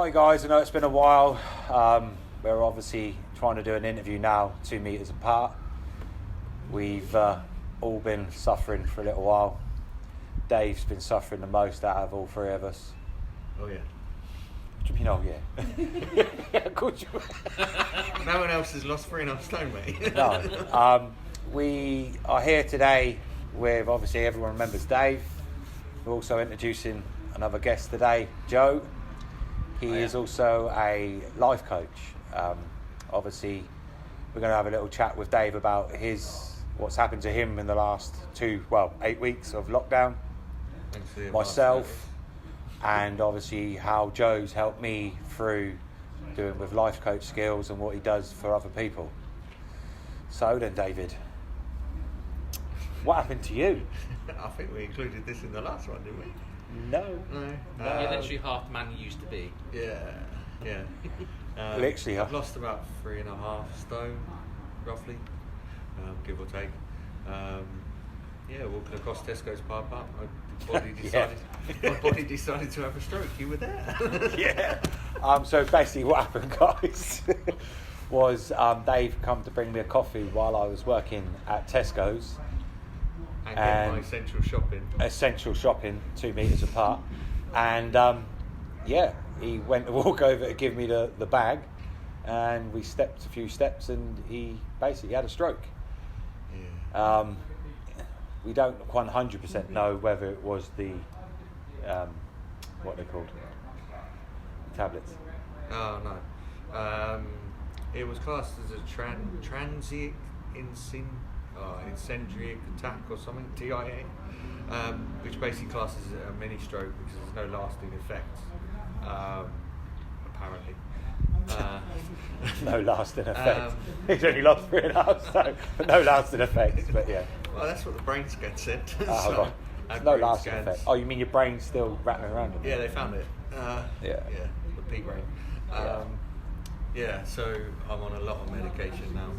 Hi guys, I know it's been a while. We're obviously trying to do an interview now, 2 metres apart. We've all been suffering for a little while. Dave's been suffering the most out of all three of us. Oh yeah. What do you mean, oh yeah? Yeah, of course you will. No one else has lost 3.5 stone, mate. No. We are here today with, obviously everyone remembers Dave. We're also introducing another guest today, Joe. He is also a life coach. Obviously, we're going to have a little chat with Dave about what's happened to him in the last 8 weeks of lockdown. Myself, and obviously how Joe's helped me through doing with life coach skills and what he does for other people. So then, David, what happened to you? I think we included this in the last one, didn't we? No. You're literally half the man you used to be. Yeah. Literally, I've lost about 3.5 stone, roughly, give or take. Walking across Tesco's car park, my body decided to have a stroke. You were there. Yeah. So basically, what happened, guys, was Dave come to bring me a coffee while I was working at Tesco's. And get my essential shopping. 2 metres apart. And he went to walk over to give me the bag, and we stepped a few steps and he basically had a stroke. Yeah. We don't 100% know whether it was the what they're called, tablets. Oh no. It was classed as a transient incendiary attack or something, TIA, which basically classes as a mini stroke because there's no lasting effects, apparently. No lasting effects. He's only lost 3.5 stone, but no lasting effects. But yeah. Well, that's what the brain scan said. Right. No lasting effects. Oh, you mean your brain's still rattling around? Yeah, they found it. Yeah, the pea brain. So I'm on a lot of medication now.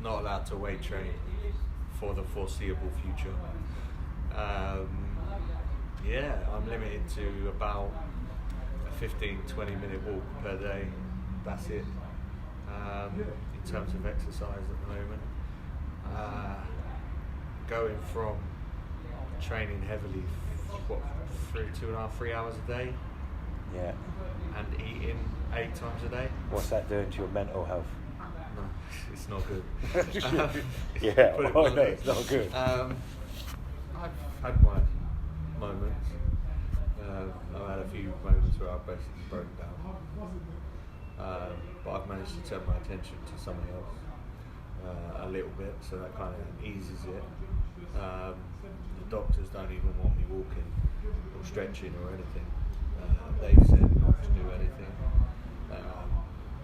Not allowed to weight train for the foreseeable future. I'm limited to about a 15-20 minute walk per day. That's it. In terms of exercise at the moment, going from training heavily, 3 hours a day, and eating 8 times a day. What's that doing to your mental health? No, it's not good. It's not good. I've had my moments. I've had a few moments where I've basically broken down. But I've managed to turn my attention to something else a little bit, so that kind of eases it. The doctors don't even want me walking or stretching or anything. They've said not to do anything.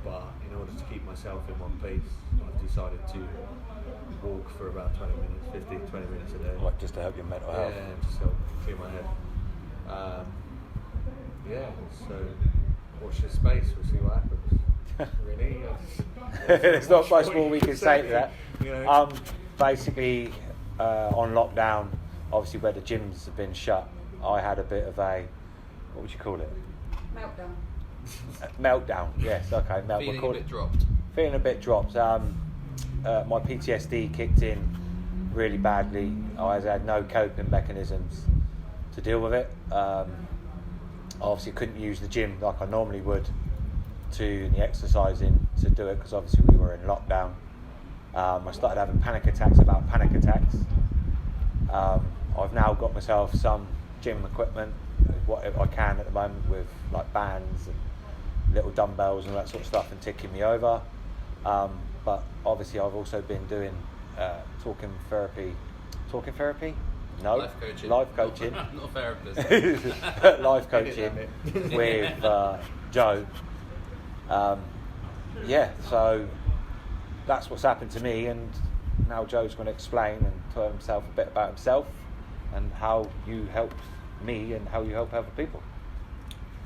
But in order to keep myself in one piece, I've decided to walk for about 15-20 minutes a day. Like just to help your mental health? Yeah, just help clear my head. So watch this space, we'll see what happens. Really? There's not much more we can say to that. You know? Basically, on lockdown, obviously where the gyms have been shut, I had a bit of a, what would you call it? Meltdown, yes, okay. Feeling a bit dropped. Feeling a bit dropped. My PTSD kicked in really badly. I had no coping mechanisms to deal with it. I obviously couldn't use the gym like I normally would to the exercising to do it because obviously we were in lockdown. I started having panic attacks about panic attacks. I've now got myself some gym equipment, whatever I can at the moment, with like bands and little dumbbells and all that sort of stuff, and ticking me over. But obviously I've also been doing talking therapy? No. Life coaching. Not a therapist. Life coaching with Joe. So that's what's happened to me, and now Joe's going to explain and tell himself a bit about himself and how you helped me and how you help other people.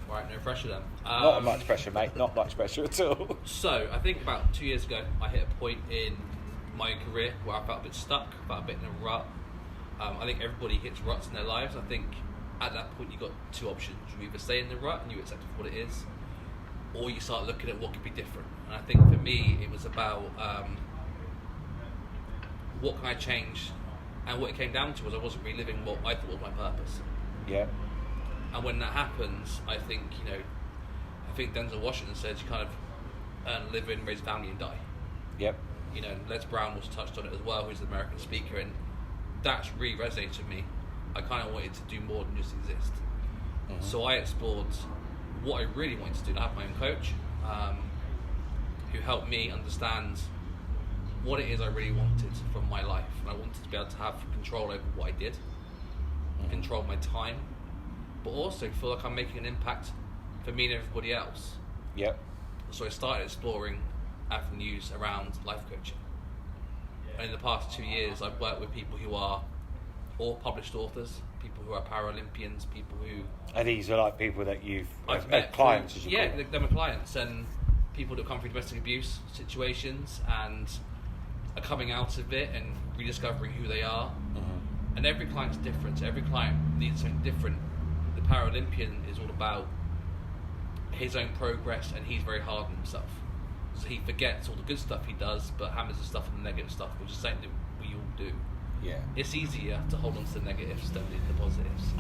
Right, no pressure then. Not much pressure, mate. Not much pressure at all. So, I think about 2 years ago, I hit a point in my career where I felt a bit stuck, felt a bit in a rut. I think everybody hits ruts in their lives. I think at that point you've got two options. You either stay in the rut and you accept it for what it is, or you start looking at what could be different. And I think for me, it was about what can I change, and what it came down to was I wasn't really living what I thought was my purpose. Yeah. And when that happens, I think Denzel Washington says you kind of earn a living, raise a family, and die. Yep. Les Brown was touched on it as well, who's an American speaker, and that's really resonated with me. I kind of wanted to do more than just exist. Mm-hmm. So I explored what I really wanted to do. I have my own coach who helped me understand what it is I really wanted from my life. And I wanted to be able to have control over what I did, control my time, but also feel like I'm making an impact for me and everybody else. Yep. So I started exploring avenues around life coaching. And in the past 2 years, I've worked with people who are all published authors, people who are Paralympians, people who... And these are like people that you've met clients, through, as you call them. they're my clients, and people that come through domestic abuse situations and are coming out of it and rediscovering who they are. Mm-hmm. And every client's different. Every client needs something different. The Paralympian is all about his own progress, and he's very hard on himself. So he forgets all the good stuff he does, but hammers the stuff on the negative stuff, which is something that we all do. Yeah. It's easier to hold on to the negatives than the positives.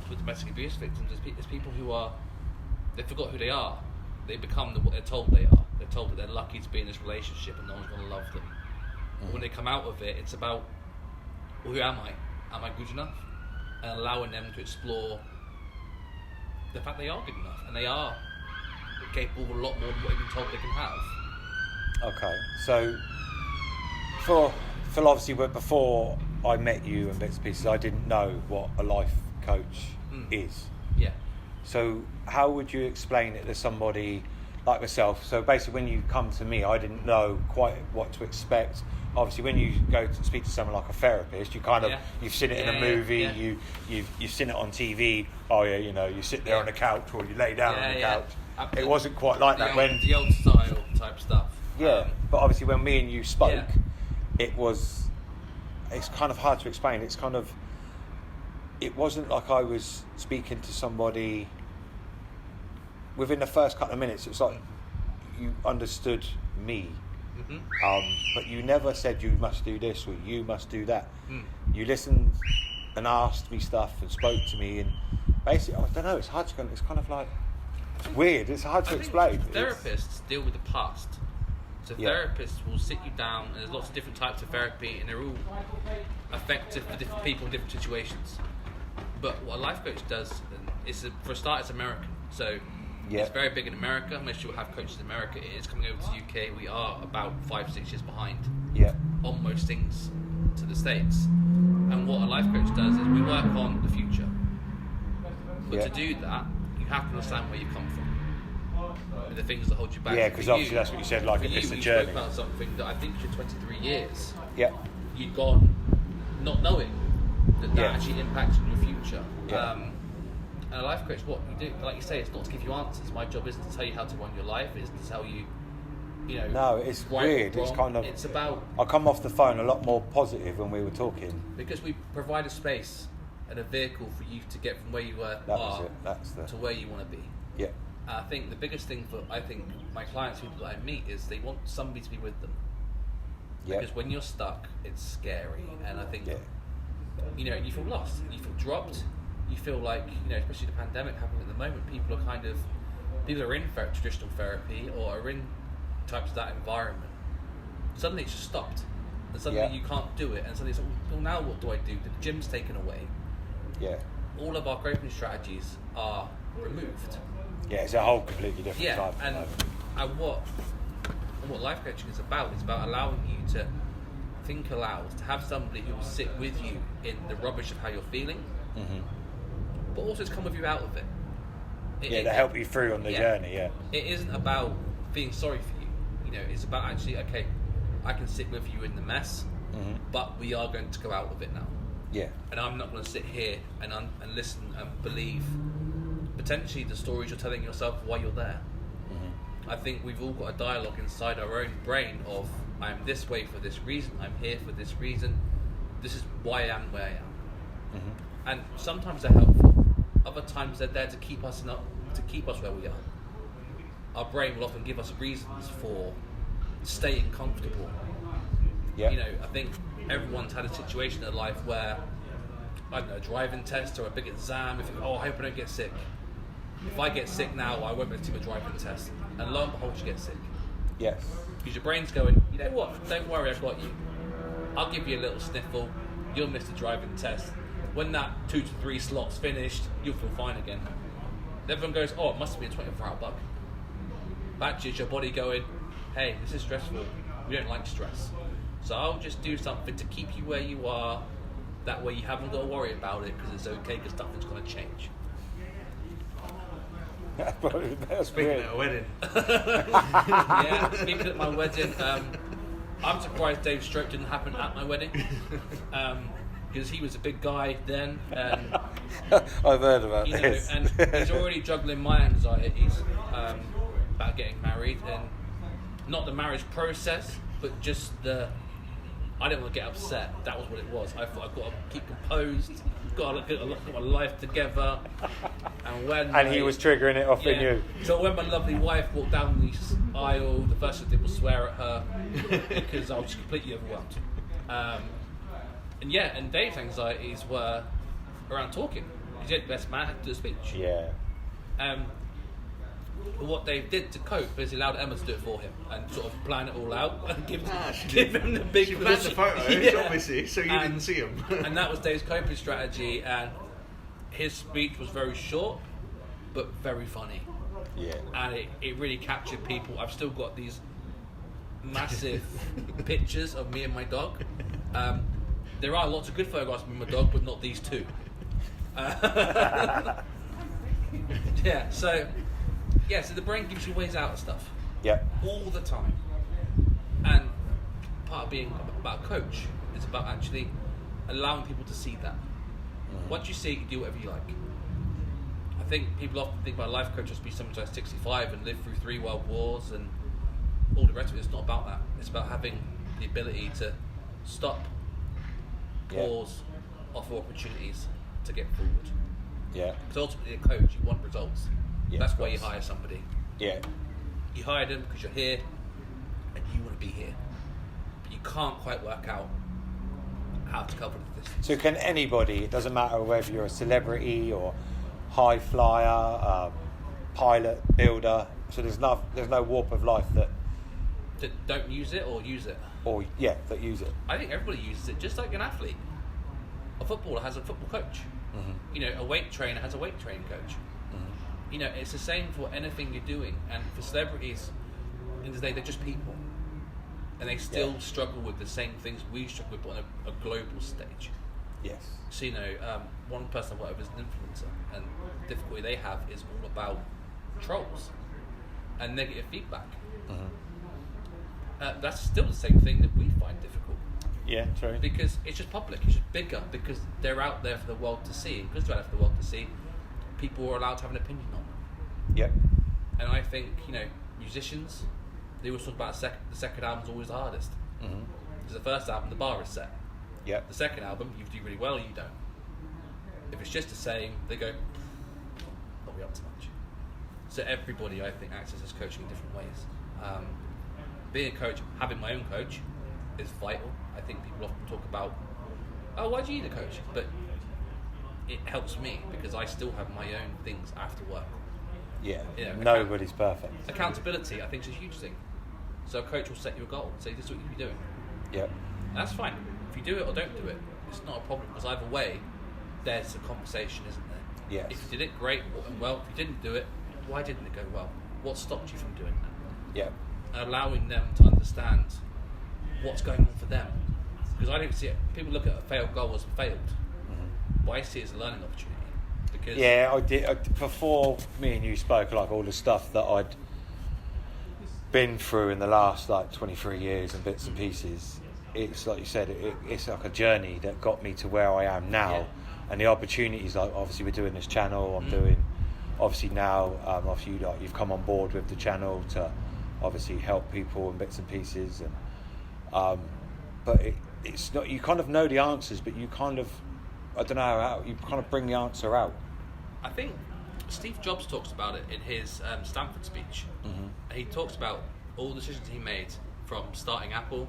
With domestic abuse victims, it's people who they forgot who they are. They become what they're told they are. They're told that they're lucky to be in this relationship and no one's going to love them. When they come out of it, it's about, well, who am I? Am I good enough? And allowing them to explore the fact they are good enough and they are capable of a lot more than what they've been told they can have. Okay, so for obviously, but before I met you and bits and pieces, I didn't know what a life coach is. Yeah. So how would you explain it to somebody like myself? So basically, when you come to me, I didn't know quite what to expect. Obviously, when you go to speak to someone like a therapist, you kind of you've seen it in a movie, you've seen it on TV. Oh yeah, you sit there on the couch or you lay down on the couch. It wasn't quite like that when the old style type stuff. Yeah, but obviously when me and you spoke, it's kind of hard to explain. It wasn't like I was speaking to somebody. Within the first couple of minutes, it was like you understood me. Mm-hmm. But you never said you must do this or you must do that. You listened and asked me stuff and spoke to me, and basically, I don't know, it's hard to, it's kind of like, it's weird, it's hard to explain. Therapists deal with the past. So therapists will sit you down, and there's lots of different types of therapy, and they're all effective for different people in different situations. But what a life coach does, for a start, it's American. So it's very big in America. Most people have coaches in America. It is coming over to the UK. We are about 5-6 years behind on most things to the States. And what a life coach does is we work on the future. But to do that, you have to understand where you come from. And the things that hold you back. Yeah, because obviously that's what you said, like it's a journey. You spoke about something that I think for 23 years, you'd gone not knowing that actually impacts on your future. And a life coach, what you do, like you say, it's not to give you answers. My job isn't to tell you how to run your life. It's to tell you, No, it's weird. It's kind of. It's about. I come off the phone a lot more positive when we were talking. Because we provide a space and a vehicle for you to get from where you are to where you want to be. Yeah. And I think the biggest thing for my clients, people that I meet, is they want somebody to be with them. Yeah. Because when you're stuck, it's scary, and I think you feel lost, you feel dropped. You feel like, especially the pandemic happening at the moment, people are in traditional therapy or are in types of that environment. Suddenly it's just stopped. And suddenly you can't do it. And suddenly it's like, well, now what do I do? The gym's taken away. Yeah. All of our coping strategies are removed. Yeah, it's a whole completely different type. And what life coaching is about allowing you to think aloud, to have somebody who will sit with you in the rubbish of how you're feeling. Mm-hmm. But also to come with you out of it. To help you through on the journey, It isn't about feeling sorry for you. It's about actually, okay, I can sit with you in the mess, but we are going to go out of it now. Yeah. And I'm not going to sit here and listen and believe potentially the stories you're telling yourself while you're there. Mm-hmm. I think we've all got a dialogue inside our own brain of, I'm this way for this reason, I'm here for this reason, this is why I am where I am. Mm-hmm. And sometimes they're helpful. Other times they're there to keep us where we are. our brain will often give us reasons for staying comfortable. Yeah. You know, I think everyone's had a situation in their life where, I don't know, a driving test or a big exam, you think, oh, I hope I don't get sick. If I get sick now, I won't be able to do my driving test. And lo and behold, you get sick. Yes. Because your brain's going, you know what, don't worry, I've got you. I'll give you a little sniffle, you'll miss the driving test. When that 2 to 3 slots finished, you'll feel fine again. Everyone goes, oh, it must be a 24-hour bug. But actually, it's your body going, hey, this is stressful. We don't like stress. So I'll just do something to keep you where you are. That way you haven't got to worry about it because it's okay because nothing's going to change. That's Speaking weird. at a wedding. Yeah, speaking at my wedding, I'm surprised Dave's stroke didn't happen at my wedding. Because he was a big guy then, and I've heard about this. and he's already juggling my anxieties about getting married, and not the marriage process, but just I didn't want to get upset. That was what it was. I thought I've got to keep composed, got to get my life together, and he was triggering it off in you. So when my lovely wife walked down the aisle, the first thing I did was swear at her because I was just completely overwhelmed. And Dave's anxieties were around talking. He's the best man, had to do a speech. Yeah. But what Dave did to cope is he allowed Emma to do it for him and sort of plan it all out and give him the big. She planned the photos, obviously, so you didn't see them. And that was Dave's coping strategy. And his speech was very short, but very funny. Yeah. And it really captured people. I've still got these massive pictures of me and my dog. There are lots of good photographs of me and my dog, but not these two. So the brain gives you ways out of stuff. Yeah. All the time. And part of being about a coach is about actually allowing people to see that. Once you see it, you do whatever you like. I think people often think about a life coach as be someone who's 65 and lived through 3 world wars and all the rest of it. It's not about that. It's about having the ability to stop, pause, offer opportunities to get forward. Yeah. Because ultimately, a coach, you want results. Yeah, that's why you hire somebody. Yeah. You hire them because you're here and you want to be here. But you can't quite work out how to cover the distance. So can anybody, it doesn't matter whether you're a celebrity or high flyer, pilot, builder, so there's no warp of life that don't use it or use it? Or, that use it. I think everybody uses it, just like an athlete. A footballer has a football coach. Mm-hmm. You know, a weight trainer has a weight training coach. You know, it's the same for anything you're doing. And for celebrities, at the end of the day, they're just people. And they still struggle with the same things we struggle with on a global stage. Yes. So, you know, one person I work with is an influencer. And the difficulty they have is all about trolls and negative feedback. Mm-hmm. That's still the same thing that we find difficult. Yeah, true. Because it's just public, it's just bigger, because they're out there for the world to see. And because they're out there for the world to see, people are allowed to have an opinion on them. Yep. And I think, you know, musicians, they always talk about the second album's always the hardest. Because the first album, the bar is set. Yep. The second album, you do really well or you don't. If it's just the same, they go, not be up to much. So everybody, I think, accesses coaching in different ways. Being a coach, having my own coach, is vital. I think people often talk about, oh, why do you need a coach? But it helps me because I still have my own things after work. Yeah. You know, Nobody's perfect. Accountability, I think, is a huge thing. So a coach will set you a goal and say, this is what you need to be doing. Yep. And that's fine. If you do it or don't do it, it's not a problem because either way, there's a conversation, isn't there? Yes. If you did it, great and well. If you didn't do it, why didn't it go well? What stopped you from doing that? Yep. And allowing them to understand what's going on for them. Because I don't see it. People look at a failed goal as failed. But I see it as a learning opportunity. Because I did. Before me and you spoke, like all the stuff that I'd been through in the last 23 years and bits and pieces. It's like you said, it's like a journey that got me to where I am now, and the opportunities. Like obviously, we're doing this channel. I'm doing obviously now. Obviously, you've come on board with the channel to obviously help people and bits and pieces, and but it's not. You kind of know the answers, but you kind of, I don't know how you kind of bring the answer out. I think Steve Jobs talks about it in his Stanford speech. Mm-hmm. And he talks about all the decisions he made, from starting Apple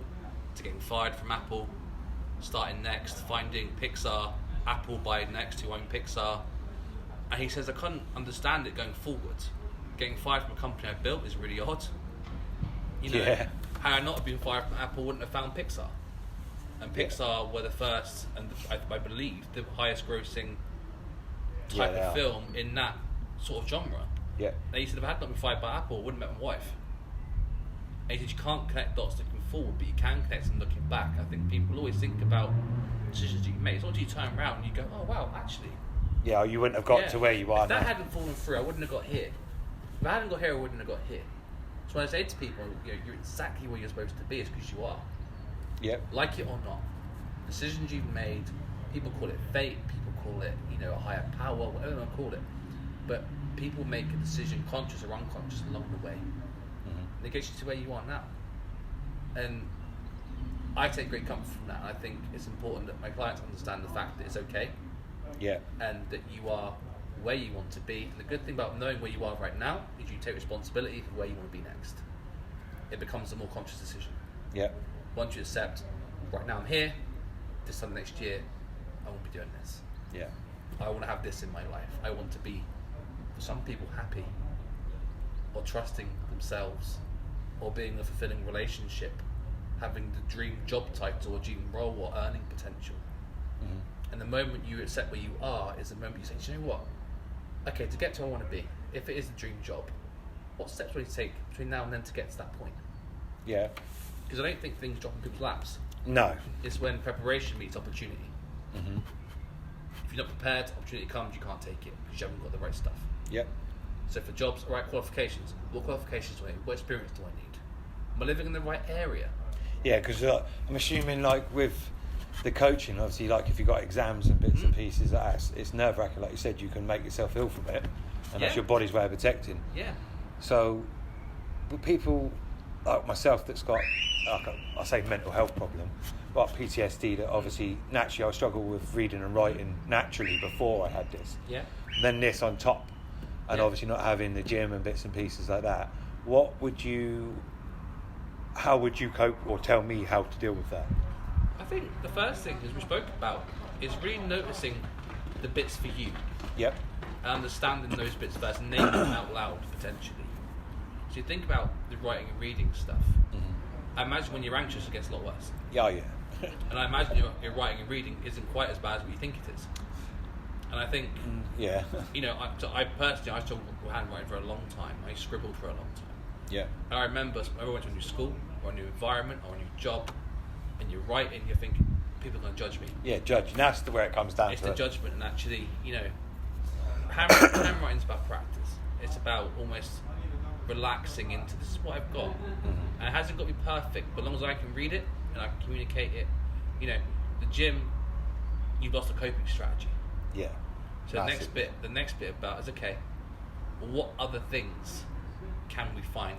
to getting fired from Apple, starting Next, finding Pixar, Apple buying Next, who owned Pixar. And he says, I couldn't understand it going forward. Getting fired from a company I built is really odd. You know, Yeah. had I not been fired from Apple, wouldn't have found Pixar. And Pixar were the first, and I believe, the highest grossing type they of are. film in that sort of genre. Yeah. And he said, if I had not been fired by Apple, I wouldn't have met my wife. And he said, you can't connect dots looking forward, but you can connect them looking back. I think people always think about decisions you make. It's not until you turn around and you go, oh wow, actually. Yeah, you wouldn't have got to where you are If that now. hadn't fallen through, I wouldn't have got here. If I hadn't got here, I wouldn't have got here. So when I say to people, you're exactly where you're supposed to be, it's because you are. Yep. Like it or not. Decisions you've made, people call it fate, people call it, a higher power, whatever they want to call it. But people make a decision, conscious or unconscious, along the way. Mm-hmm. And it gets you to where you are now. And I take great comfort from that. And I think it's important that my clients understand the fact that it's okay. Yeah. And that you are where you want to be. And the good thing about knowing where you are right now is you take responsibility for where you want to be next. It becomes a more conscious decision. Yeah. Once you accept, right now I'm here, this time next year, I won't be doing this. Yeah. I want to have this in my life. I want to be, for some people, happy, or trusting themselves, or being in a fulfilling relationship, having the dream job title or dream role or earning potential. Mm-hmm. And the moment you accept where you are is the moment you say, do you know what? Okay, to get to where I want to be, if it is the dream job, what steps will you take between now and then to get to that point? Yeah. Because I don't think things drop in people's laps. No. It's when preparation meets opportunity. Mm-hmm. If you're not prepared, opportunity comes, you can't take it because you haven't got the right stuff. Yep. So for jobs, all right, qualifications. What qualifications do I need? What experience do I need? Am I living in the right area? Yeah, because I'm assuming, like, with the coaching, obviously, like, if you've got exams and bits and pieces, it's nerve-wracking. Like you said, you can make yourself ill from it, and that's your body's way of protecting. Yeah. So, with people like myself that's got, I say mental health problem, but PTSD, that obviously, naturally, I struggle with reading and writing naturally before I had this. Yeah. Then this on top, and obviously not having the gym and bits and pieces like that. How would you cope, or tell me how to deal with that? I think the first thing, as we spoke about, is really noticing the bits for you. Yep. And understanding those bits first, and naming them out loud, potentially. So you think about the writing and reading stuff. Mm-hmm. I imagine when you're anxious, it gets a lot worse. Yeah. And I imagine your writing and reading isn't quite as bad as what you think it is. And I think, Yeah. I personally, I struggled with handwriting for a long time. I scribbled for a long time. Yeah. And I remember I went to a new school, or a new environment, or a new job, and you're writing, you're thinking, people are going to judge me. Yeah, judge. And that's where it comes down It's to the it. judgment, and actually, handwriting's about practice. It's about almost relaxing into, this is what I've got. Mm-hmm. And it hasn't got to be perfect, but as long as I can read it, and I can communicate it, the gym, you've lost a coping strategy. Yeah. So the next bit about is, okay, well, what other things can we find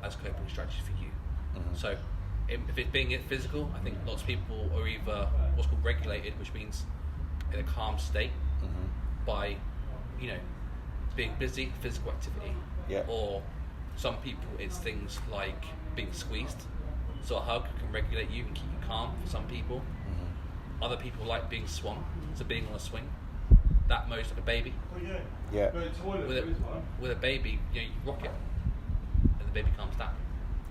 as coping strategies for you? Mm-hmm. So if it's being physical, I think lots of people are either what's called regulated, which means in a calm state, Mm-hmm. by being busy, physical activity. Yeah. Or some people it's things like being squeezed. So a hug can regulate you and keep you calm for some people. Mm-hmm. Other people like being swung, so being on a swing. That moves like a baby. Yeah. With a baby, you rock it, and the baby calms down.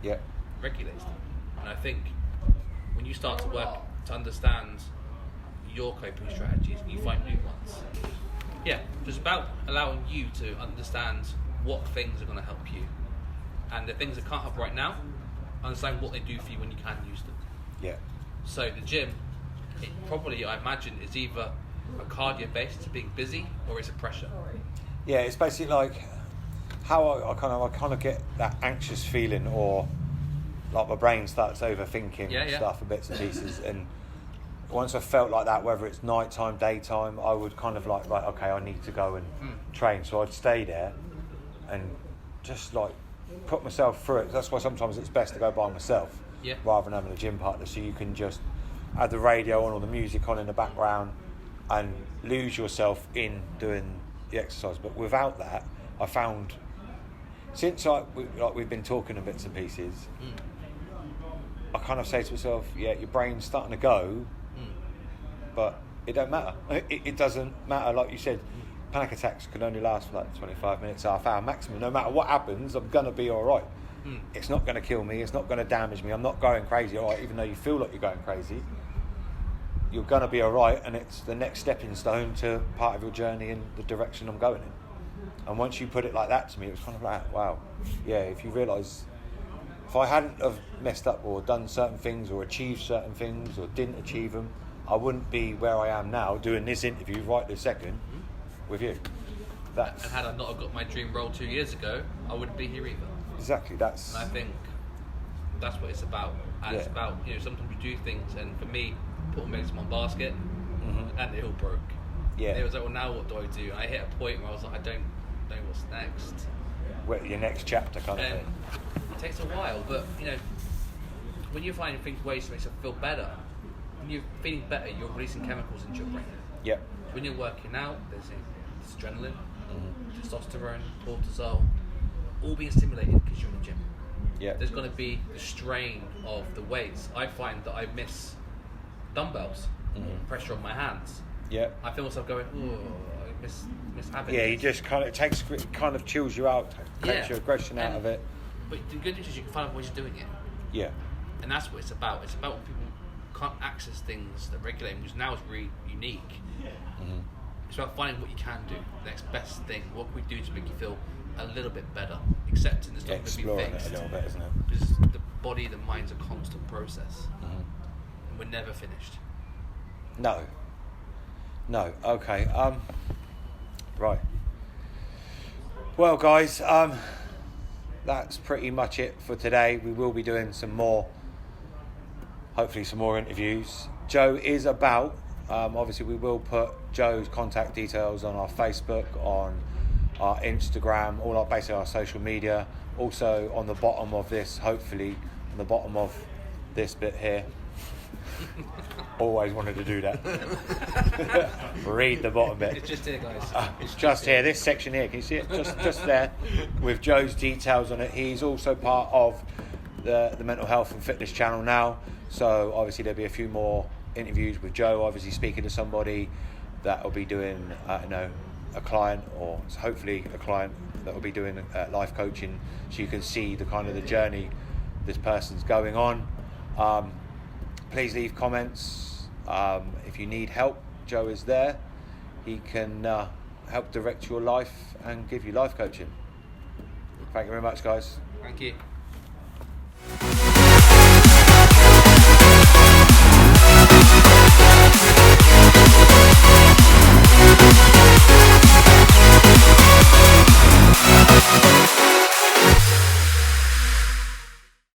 Yeah. Regulates them. And I think when you start to work to understand your coping strategies, you find new ones. Yeah, it's about allowing you to understand what things are going to help you, and the things that can't help right now, understand what they do for you when you can use them. Yeah. So the gym, it probably, I imagine, is either a cardio based, being busy, or is it pressure? Yeah, it's basically like how I kind of get that anxious feeling, or like my brain starts overthinking stuff and bits and pieces. And once I felt like that, whether it's nighttime, daytime, I would kind of like, right, okay, I need to go and train. So I'd stay there and just like put myself through it. That's why sometimes it's best to go by myself rather than having a gym partner, so you can just have the radio on or the music on in the background and lose yourself in doing the exercise. But without that, I found since we've been talking in bits and pieces, I kind of say to myself, yeah, your brain's starting to go, but it don't matter. It doesn't matter. Like you said, panic attacks can only last for like 25 minutes, half hour maximum. No matter what happens, I'm gonna be all right. It's not going to kill me. It's not going to damage me. I'm not going crazy. All right, even though you feel like you're going crazy, you're going to be all right, and it's the next stepping stone to part of your journey in the direction I'm going in. And once you put it like that to me, it was kind of like, wow, yeah. If you realise, if I hadn't have messed up or done certain things or achieved certain things or didn't achieve them, I wouldn't be where I am now doing this interview right this second with you. And had I not have got my dream role 2 years ago, I wouldn't be here either. Exactly, and I think that's what it's about. And it's about, sometimes you do things, and for me, put eggs in one basket, and it all broke. Yeah. And it was like, well, now what do I do? And I hit a point where I was like, I don't know what's next. Your next chapter kind of thing. It takes a while, but when you're finding ways to make yourself feel better, when you're feeling better, you're releasing chemicals into your brain. Yep. When you're working out, there's adrenaline, testosterone, cortisol, all being stimulated because you're in the gym. Yeah. There's going to be the strain of the weights. I find that I miss dumbbells, pressure on my hands. Yeah. I feel myself going, oh, I miss having you just it kind of chills you out, takes your aggression out of it. But the good news is you can find ways of doing it. Yeah. And that's what it's about. It's about when people can't access things that regulate them, which now is really unique. It's about finding what you can do, the next best thing. What can we do to make you feel a little bit better? Accepting it's not going to be fixed. It a little bit, isn't it? Because the body, the mind's a constant process. And we're never finished. No. Okay. Right. Well, guys, that's pretty much it for today. We will be doing hopefully some more interviews. Joe is about. Obviously, we will put Joe's contact details on our Facebook, on our Instagram, basically our social media. Also on the bottom of this, hopefully, on the bottom of this bit here. Always wanted to do that. Read the bottom bit. It's just here, guys. It's just here. This section here. Can you see it? Just there, with Joe's details on it. He's also part of the mental health and fitness channel now. So obviously there'll be a few more interviews with Joe. Obviously speaking to somebody that will be doing, a client, or hopefully a client that will be doing life coaching, so you can see the kind of the journey this person's going on. Please leave comments. If you need help, Joe is there. He can help direct your life and give you life coaching. Thank you very much, guys. Thank you.